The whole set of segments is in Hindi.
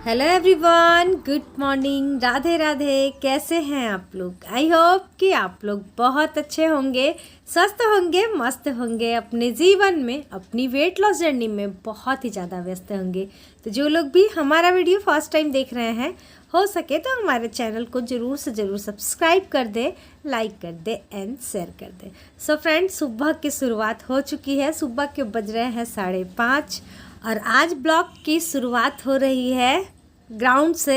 Hello everyone, good morning, Radhe Radhe. कैसे हैं आप लोग? आई होप कि आप लोग बहुत अच्छे होंगे, स्वस्थ होंगे, मस्त होंगे, अपने जीवन में अपनी वेट लॉस जर्नी में बहुत ही ज़्यादा व्यस्त होंगे। तो जो लोग भी हमारा वीडियो फर्स्ट टाइम देख रहे हैं, हो सके तो हमारे चैनल को ज़रूर से ज़रूर सब्सक्राइब कर दे, लाइक कर दे एंड शेयर कर दे। सो फ्रेंड्स, सुबह की शुरुआत हो चुकी है। सुबह के बज रहे हैं 5:30 और आज ब्लॉग की शुरुआत हो रही है ग्राउंड से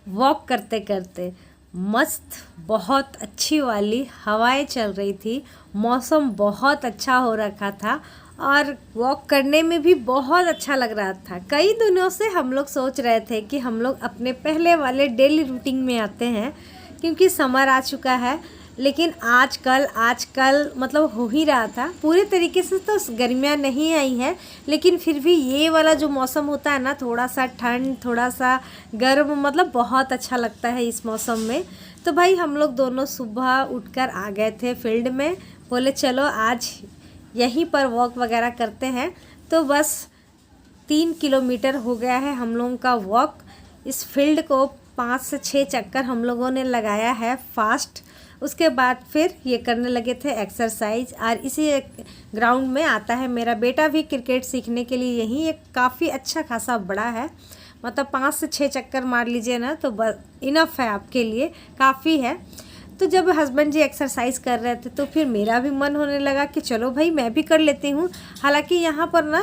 वॉक करते करते। मस्त बहुत अच्छी वाली हवाएं चल रही थी, मौसम बहुत अच्छा हो रखा था और वॉक करने में भी बहुत अच्छा लग रहा था। कई दिनों से हम लोग सोच रहे थे कि हम लोग अपने पहले वाले डेली रूटीन में आते हैं, क्योंकि समर आ चुका है। लेकिन आजकल मतलब हो ही रहा था। पूरे तरीके से तो गर्मियाँ नहीं आई हैं, लेकिन फिर भी ये वाला जो मौसम होता है ना, थोड़ा सा ठंड, थोड़ा सा गर्म, मतलब बहुत अच्छा लगता है इस मौसम में। तो भाई हम लोग दोनों सुबह उठकर आ गए थे फील्ड में। बोले चलो आज यहीं पर वॉक वगैरह करते हैं। तो बस 3 किलोमीटर हो गया है हम लोगों का वॉक। इस फील्ड को 5 से 6 चक्कर हम लोगों ने लगाया है फास्ट। उसके बाद फिर ये करने लगे थे एक्सरसाइज। और इसी ग्राउंड में आता है मेरा बेटा भी क्रिकेट सीखने के लिए। यहीं एक काफ़ी अच्छा खासा बड़ा है, मतलब 5 से 6 चक्कर मार लीजिए ना तो बस इनफ है आपके लिए, काफ़ी है। तो जब हस्बैंड जी एक्सरसाइज कर रहे थे तो फिर मेरा भी मन होने लगा कि चलो भाई मैं भी कर लेती हूँ। हालांकि यहाँ पर ना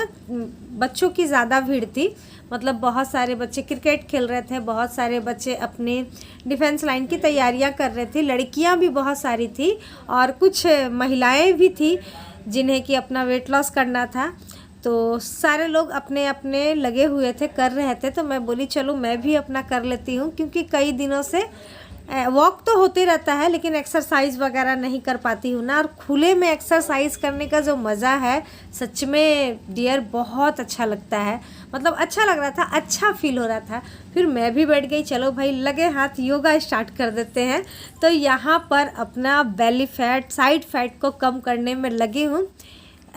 बच्चों की ज़्यादा भीड़ थी, मतलब बहुत सारे बच्चे क्रिकेट खेल रहे थे, बहुत सारे बच्चे अपने डिफेंस लाइन की तैयारियाँ कर रहे थे, लड़कियाँ भी बहुत सारी थी और कुछ महिलाएं भी थी जिन्हें कि अपना वेट लॉस करना था। तो सारे लोग अपने अपने लगे हुए थे, कर रहे थे। तो मैं बोली चलो मैं भी अपना कर लेती हूँ, क्योंकि कई दिनों से वॉक तो होते रहता है लेकिन एक्सरसाइज वगैरह नहीं कर पाती हूँ ना। और खुले में एक्सरसाइज करने का जो मज़ा है, सच में डियर बहुत अच्छा लगता है। मतलब अच्छा लग रहा था, अच्छा फील हो रहा था। फिर मैं भी बैठ गई, चलो भाई लगे हाथ योगा स्टार्ट कर देते हैं। तो यहाँ पर अपना बेली फैट, साइड फैट को कम करने में लगी हूँ।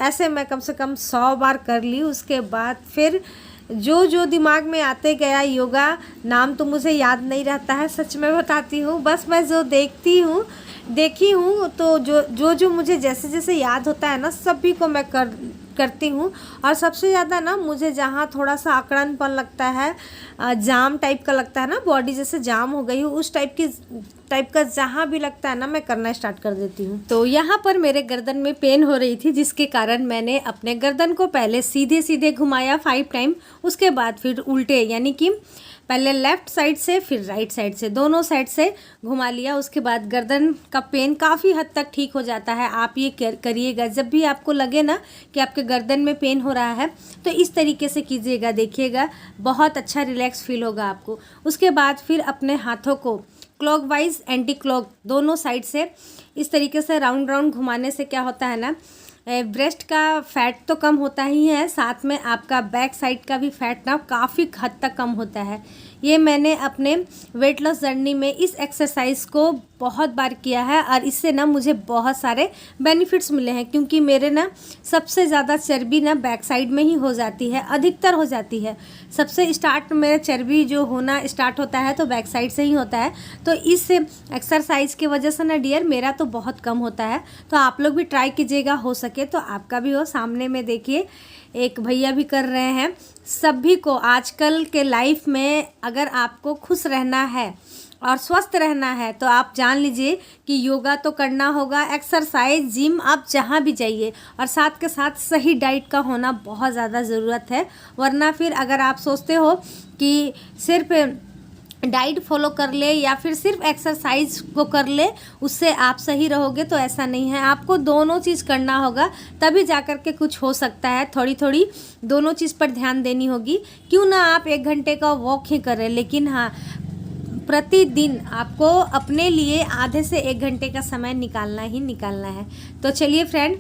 ऐसे मैं कम से कम 100 बार कर ली। उसके बाद फिर जो जो दिमाग में आते गया योगा, नाम तो मुझे याद नहीं रहता है, सच में बताती हूँ। बस मैं जो देखी हूँ तो जो मुझे जैसे जैसे याद होता है ना, सभी को मैं करती हूँ। और सबसे ज़्यादा ना मुझे जहाँ थोड़ा सा अकड़नपन लगता है, जाम टाइप का लगता है ना, बॉडी जैसे जाम हो गई हो, उस टाइप का जहाँ भी लगता है ना, मैं करना स्टार्ट कर देती हूँ। तो यहाँ पर मेरे गर्दन में पेन हो रही थी, जिसके कारण मैंने अपने गर्दन को पहले सीधे सीधे घुमाया 5 टाइम। उसके बाद फिर उल्टे, यानी कि पहले लेफ़्ट साइड से फिर राइट साइड से, दोनों साइड से घुमा लिया। उसके बाद गर्दन का पेन काफ़ी हद तक ठीक हो जाता है। आप ये करिएगा, जब भी आपको लगे ना कि आपके गर्दन में पेन हो रहा है तो इस तरीके से कीजिएगा, देखिएगा बहुत अच्छा रिलैक्स फील होगा आपको। उसके बाद फिर अपने हाथों को क्लॉकवाइज एंटी क्लॉक दोनों साइड से इस तरीके से राउंड राउंड घुमाने से क्या होता है ना, ब्रेस्ट का फैट तो कम होता ही है, साथ में आपका बैक साइड का भी फैट ना काफ़ी हद तक कम होता है। ये मैंने अपने वेट लॉस जर्नी में इस एक्सरसाइज को बहुत बार किया है और इससे ना मुझे बहुत सारे बेनिफिट्स मिले हैं। क्योंकि मेरे ना सबसे ज़्यादा चर्बी ना बैक साइड में ही हो जाती है, अधिकतर हो जाती है। सबसे स्टार्ट मेरा चर्बी जो होना स्टार्ट होता है तो बैक साइड से ही होता है। तो इस एक्सरसाइज की वजह से ना डियर मेरा तो बहुत कम होता है। तो आप लोग भी ट्राई कीजिएगा, हो सके तो आपका भी हो। सामने में देखिए एक भैया भी कर रहे हैं। सभी को आजकल के लाइफ में अगर आपको खुश रहना है और स्वस्थ रहना है तो आप जान लीजिए कि योगा तो करना होगा, एक्सरसाइज, जिम, आप जहाँ भी जाइए। और साथ के साथ सही डाइट का होना बहुत ज़्यादा ज़रूरत है। वरना फिर अगर आप सोचते हो कि सिर्फ डाइट फॉलो कर ले या फिर सिर्फ एक्सरसाइज को कर ले, उससे आप सही रहोगे, तो ऐसा नहीं है। आपको दोनों चीज़ करना होगा, तभी जाकर के कुछ हो सकता है। थोड़ी थोड़ी दोनों चीज़ पर ध्यान देनी होगी। क्यों ना आप 1 घंटे का वॉक ही करें, लेकिन हाँ, प्रतिदिन आपको अपने लिए आधे से 1 घंटे का समय निकालना ही निकालना है। तो चलिए फ्रेंड,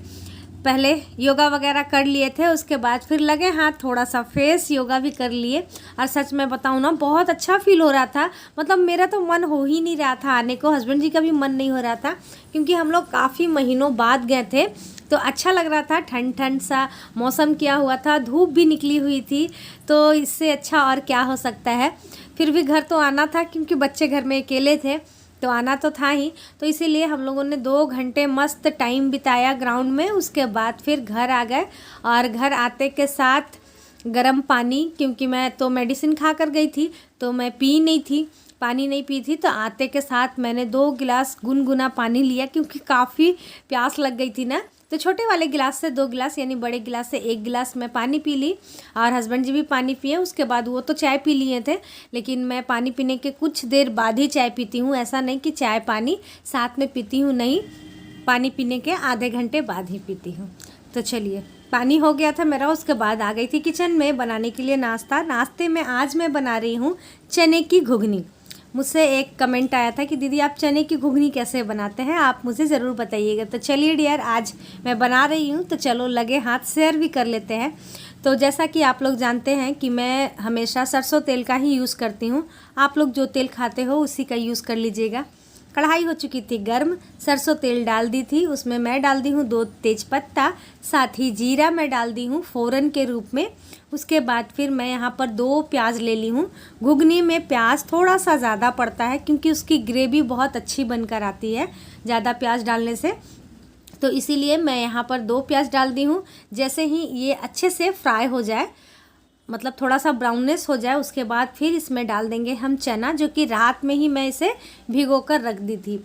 पहले योगा वगैरह कर लिए थे, उसके बाद फिर लगे हाथ थोड़ा सा फेस योगा भी कर लिए। और सच में बताऊँ ना, बहुत अच्छा फील हो रहा था। मतलब मेरा तो मन हो ही नहीं रहा था आने को, हस्बैंड जी का भी मन नहीं हो रहा था, क्योंकि हम लोग काफ़ी महीनों बाद गए थे। तो अच्छा लग रहा था, ठंड ठंड सा मौसम किया हुआ था, धूप भी निकली हुई थी, तो इससे अच्छा और क्या हो सकता है। फिर भी घर तो आना था, क्योंकि बच्चे घर में अकेले थे, तो आना तो था ही। तो इसीलिए हम लोगों ने 2 घंटे मस्त टाइम बिताया ग्राउंड में। उसके बाद फिर घर आ गए, और घर आते के साथ गर्म पानी, क्योंकि मैं तो मेडिसिन खा कर गई थी, तो मैं पानी नहीं पी थी। तो आते के साथ मैंने 2 गिलास गुनगुना पानी लिया, क्योंकि काफ़ी प्यास लग गई थी ना। तो छोटे वाले गिलास से 2 गिलास, यानी बड़े गिलास से 1 गिलास मैं पानी पी ली, और हस्बैंड जी भी पानी पिए। उसके बाद वो तो चाय पी लिए थे, लेकिन मैं पानी पीने के कुछ देर बाद ही चाय पीती हूँ। ऐसा नहीं कि चाय पानी साथ में पीती हूँ, नहीं, पानी पीने के आधे घंटे बाद ही पीती हूँ। तो चलिए, पानी हो गया था मेरा। उसके बाद आ गई थी किचन में बनाने के लिए नाश्ते में आज मैं बना रही हूँ चने की घुगनी। मुझसे एक कमेंट आया था कि दीदी आप चने की घुगनी कैसे बनाते हैं, आप मुझे ज़रूर बताइएगा। तो चलिए डियर, आज मैं बना रही हूँ, तो चलो लगे हाथ शेयर भी कर लेते हैं। तो जैसा कि आप लोग जानते हैं कि मैं हमेशा सरसों तेल का ही यूज़ करती हूँ। आप लोग जो तेल खाते हो उसी का यूज़ कर लीजिएगा। कढ़ाई हो चुकी थी गर्म, सरसों तेल डाल दी थी, उसमें मैं डाल दी हूँ 2 तेज़पत्ता, साथ ही जीरा मैं डाल दी हूँ फ़ौरन के रूप में। उसके बाद फिर मैं यहाँ पर 2 प्याज ले ली हूँ। घुगनी में प्याज थोड़ा सा ज़्यादा पड़ता है, क्योंकि उसकी ग्रेवी बहुत अच्छी बनकर आती है ज़्यादा प्याज डालने से। तो इसीलिए मैं यहाँ पर 2 प्याज डाल दी हूँ। जैसे ही ये अच्छे से फ्राई हो जाए, मतलब थोड़ा सा ब्राउननेस हो जाए, उसके बाद फिर इसमें डाल देंगे हम चना, जो कि रात में ही मैं इसे भिगो कर रख दी थी।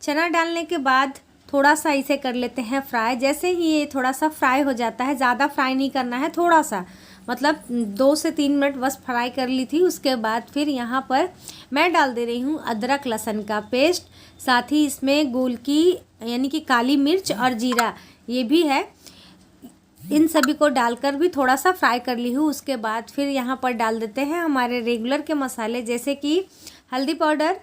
चना डालने के बाद थोड़ा सा इसे कर लेते हैं फ्राई। जैसे ही ये थोड़ा सा फ्राई हो जाता है, ज़्यादा फ्राई नहीं करना है, थोड़ा सा, मतलब 2 से 3 मिनट बस फ्राई कर ली थी। उसके बाद फिर यहाँ पर मैं डाल दे रही हूँ अदरक लहसुन का पेस्ट, साथ ही इसमें गोल की यानी कि काली मिर्च और जीरा ये भी है, इन सभी को डालकर भी थोड़ा सा फ्राई कर ली हूँ। उसके बाद फिर यहाँ पर डाल देते हैं हमारे रेगुलर के मसाले, जैसे कि हल्दी पाउडर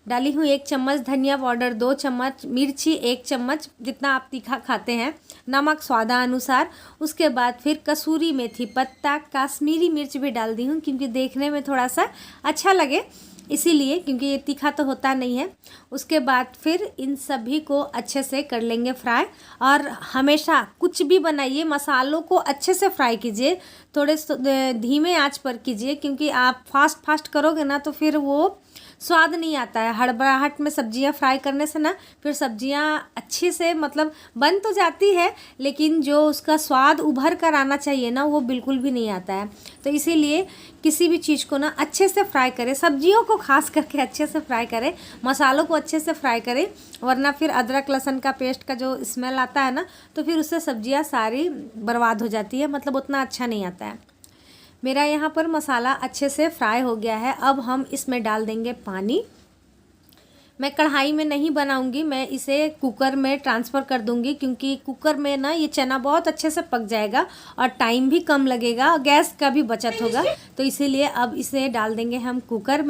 डाली हूँ 1 चम्मच, धनिया पाउडर 2 चम्मच, मिर्ची 1 चम्मच, जितना आप तीखा खाते हैं, नमक स्वादानुसार। उसके बाद फिर कसूरी मेथी पत्ता, काश्मीरी मिर्च भी डाल दी हूँ, क्योंकि देखने में थोड़ा सा अच्छा लगे इसीलिए, क्योंकि ये तीखा तो होता नहीं है। उसके बाद फिर इन सभी को अच्छे से कर लेंगे फ्राई। और हमेशा कुछ भी बनाइए, मसालों को अच्छे से फ्राई कीजिए, थोड़े धीमे आंच पर कीजिए, क्योंकि आप फास्ट करोगे ना तो फिर वो स्वाद नहीं आता है। हड़बड़ाहट में सब्जियां फ्राई करने से ना फिर सब्जियां अच्छे से मतलब बन तो जाती है, लेकिन जो उसका स्वाद उभर कर आना चाहिए ना, वो बिल्कुल भी नहीं आता है। तो इसीलिए किसी भी चीज़ को ना अच्छे से फ्राई करें, सब्जियों को खास करके अच्छे से फ्राई करें, मसालों को अच्छे से फ्राई करें, वरना फिर अदरक लहसुन का पेस्ट का जो स्मेल आता है ना, तो फिर उससे सब्जियां सारी बर्बाद हो जाती है, मतलब उतना अच्छा नहीं आता है। मेरा यहाँ पर मसाला अच्छे से फ्राई हो गया है। अब हम इसमें डाल देंगे पानी। मैं कढ़ाई में नहीं बनाऊंगी, मैं इसे कुकर में ट्रांसफ़र कर दूंगी, क्योंकि कुकर में ना ये चना बहुत अच्छे से पक जाएगा और टाइम भी कम लगेगा और गैस का भी बचत होगा। तो इसीलिए अब इसे डाल देंगे हम कुकर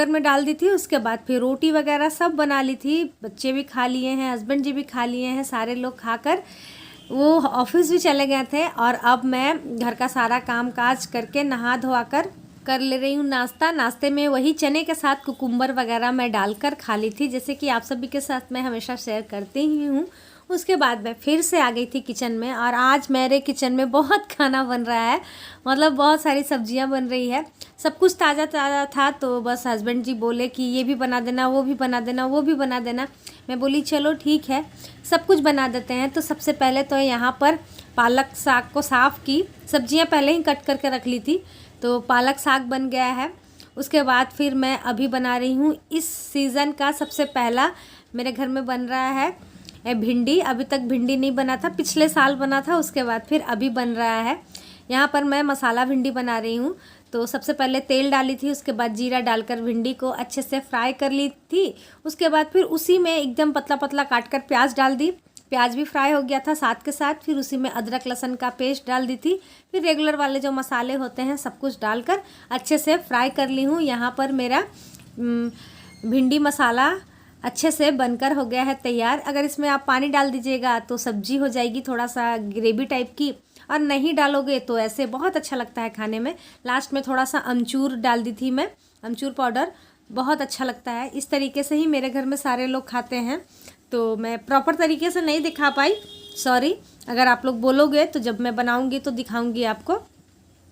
में डाल दी थी। उसके बाद फिर रोटी वगैरह सब बना ली थी, बच्चे भी खा लिए हैं, हस्बैंड जी भी खा लिए हैं, सारे लोग खाकर वो ऑफिस भी चले गए थे। और अब मैं घर का सारा काम काज करके नहा धोआ कर ले रही हूँ नाश्ता। नाश्ते में वही चने के साथ कुकुम्बर वगैरह मैं डालकर खा ली थी, जैसे कि आप सभी के साथ मैं हमेशा शेयर करती ही हूँ। उसके बाद मैं फिर से आ गई थी किचन में, और आज मेरे किचन में बहुत खाना बन रहा है, मतलब बहुत सारी सब्जियां बन रही है। सब कुछ ताज़ा ताज़ा था, तो बस हस्बैंड जी बोले कि ये भी बना देना, वो भी बना देना, वो भी बना देना। मैं बोली चलो ठीक है, सब कुछ बना देते हैं। तो सबसे पहले तो यहाँ पर पालक साग को साफ़ की, सब्जियाँ पहले ही कट करके रख ली थी, तो पालक साग बन गया है। उसके बाद फिर मैं अभी बना रही हूँ इस सीज़न का सबसे पहला मेरे घर में बन रहा है भिंडी। अभी तक भिंडी नहीं बना था, पिछले साल बना था, उसके बाद फिर अभी बन रहा है। यहाँ पर मैं मसाला भिंडी बना रही हूँ। तो सबसे पहले तेल डाली थी, उसके बाद जीरा डालकर भिंडी को अच्छे से फ्राई कर ली थी। उसके बाद फिर उसी में एकदम पतला पतला काट कर प्याज डाल दी, प्याज भी फ्राई हो गया था साथ के साथ। फिर उसी में अदरक लहसुन का पेस्ट डाल दी थी। फिर रेगुलर वाले जो मसाले होते हैं सब कुछ डालकर अच्छे से फ्राई कर ली हूँ। यहाँ पर मेरा भिंडी मसाला अच्छे से बनकर हो गया है तैयार। अगर इसमें आप पानी डाल दीजिएगा तो सब्जी हो जाएगी थोड़ा सा ग्रेवी टाइप की, और नहीं डालोगे तो ऐसे बहुत अच्छा लगता है खाने में। लास्ट में थोड़ा सा अमचूर डाल दी थी मैं, अमचूर पाउडर, बहुत अच्छा लगता है। इस तरीके से ही मेरे घर में सारे लोग खाते हैं, तो मैं प्रॉपर तरीके से नहीं दिखा पाई, सॉरी। अगर आप लोग बोलोगे तो जब मैं बनाऊंगी तो दिखाऊंगी आपको,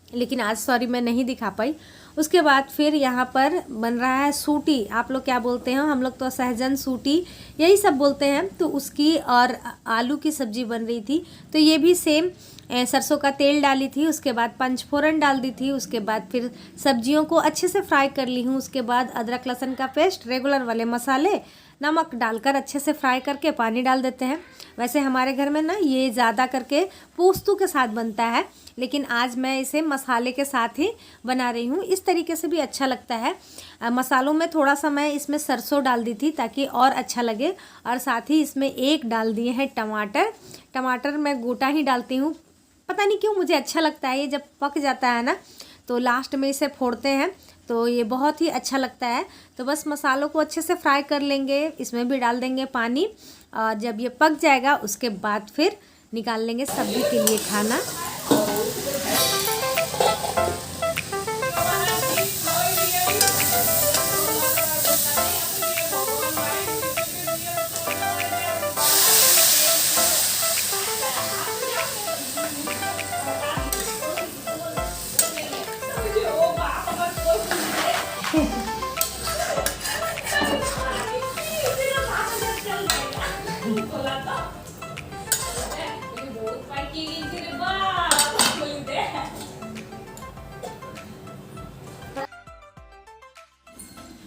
लेकिन आज सॉरी मैं नहीं दिखा पाई। उसके बाद फिर यहाँ पर बन रहा है सूटी, आप लोग क्या बोलते हैं, हम लोग तो सहजन सूटी यही सब बोलते हैं। तो उसकी और आलू की सब्ज़ी बन रही थी। तो ये भी सेम सरसों का तेल डाली थी, उसके बाद पंचफोरन डाल दी थी, उसके बाद फिर सब्जियों को अच्छे से फ्राई कर ली हूँ। उसके बाद अदरक लहसुन का पेस्ट, रेगुलर वाले मसाले, नमक डालकर अच्छे से फ्राई करके पानी डाल देते हैं। वैसे हमारे घर में ना ये ज़्यादा करके पोस्तू के साथ बनता है, लेकिन आज मैं इसे मसाले के साथ ही बना रही हूँ। इस तरीके से भी अच्छा लगता है। मसालों में थोड़ा सा मैं इसमें सरसों डाल दी थी ताकि और अच्छा लगे, और साथ ही इसमें एक डाल दिए हैं टमाटर। टमाटर मैं गोटा ही डालती हूँ, पता नहीं क्यों मुझे अच्छा लगता है। ये जब पक जाता है ना तो लास्ट में इसे फोड़ते हैं, तो ये बहुत ही अच्छा लगता है। तो बस मसालों को अच्छे से फ्राई कर लेंगे, इसमें भी डाल देंगे पानी, और जब ये पक जाएगा उसके बाद फिर निकाल लेंगे सब्जी के लिए खाना।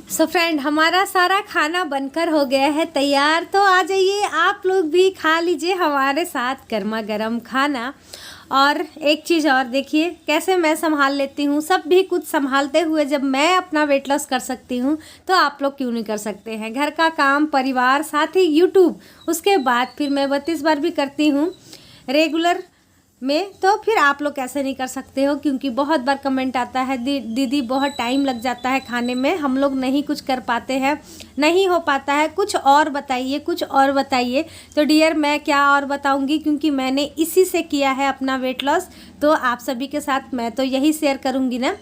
सो फ्रेंड, हमारा सारा खाना बनकर हो गया है तैयार। तो आ जाइए आप लोग भी खा लीजिए हमारे साथ गर्मा गर्म खाना। और एक चीज़ और देखिए कैसे मैं संभाल लेती हूँ, सब भी कुछ संभालते हुए जब मैं अपना वेट लॉस कर सकती हूँ तो आप लोग क्यों नहीं कर सकते हैं। घर का काम, परिवार, साथ ही यूट्यूब, उसके बाद फिर मैं 32 बार भी करती हूँ रेगुलर में, तो फिर आप लोग कैसे नहीं कर सकते हो। क्योंकि बहुत बार कमेंट आता है दीदी बहुत टाइम लग जाता है खाने में, हम लोग नहीं कुछ कर पाते हैं, नहीं हो पाता है, कुछ और बताइए, कुछ और बताइए। तो डियर मैं क्या और बताऊंगी, क्योंकि मैंने इसी से किया है अपना वेट लॉस, तो आप सभी के साथ मैं तो यही शेयर करूंगी ना।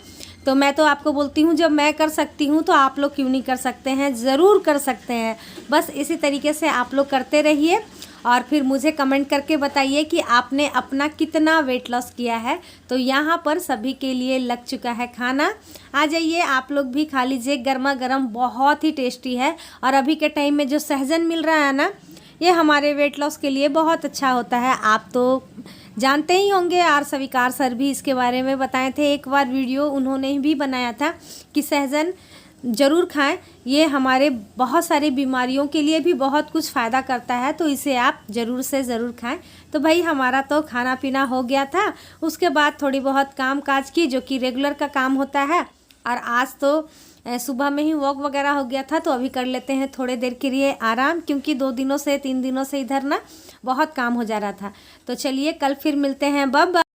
तो मैं तो आपको बोलती हूँ जब मैं कर सकती हूँ तो आप लोग क्यों नहीं कर सकते हैं, ज़रूर कर सकते हैं। बस इसी तरीके से आप लोग करते रहिए और फिर मुझे कमेंट करके बताइए कि आपने अपना कितना वेट लॉस किया है। तो यहाँ पर सभी के लिए लग चुका है खाना, आ जाइए आप लोग भी खा लीजिए, गर्मा गर्म, बहुत ही टेस्टी है। और अभी के टाइम में जो सहजन मिल रहा है ना, ये हमारे वेट लॉस के लिए बहुत अच्छा होता है। आप तो जानते ही होंगे, और स्वीकार सर भी इसके बारे में बताए थे, एक बार वीडियो उन्होंने भी बनाया था कि सहजन ज़रूर खाएं, ये हमारे बहुत सारी बीमारियों के लिए भी बहुत कुछ फ़ायदा करता है, तो इसे आप ज़रूर से ज़रूर खाएं। तो भाई हमारा तो खाना पीना हो गया था, उसके बाद थोड़ी बहुत काम काज की जो कि रेगुलर का काम होता है। और आज तो सुबह में ही वॉक वगैरह हो गया था, तो अभी कर लेते हैं थोड़े देर के लिए आराम, क्योंकि 2 दिनों से 3 दिनों से इधर ना बहुत काम हो जा रहा था। तो चलिए कल फिर मिलते हैं, बाय बाय।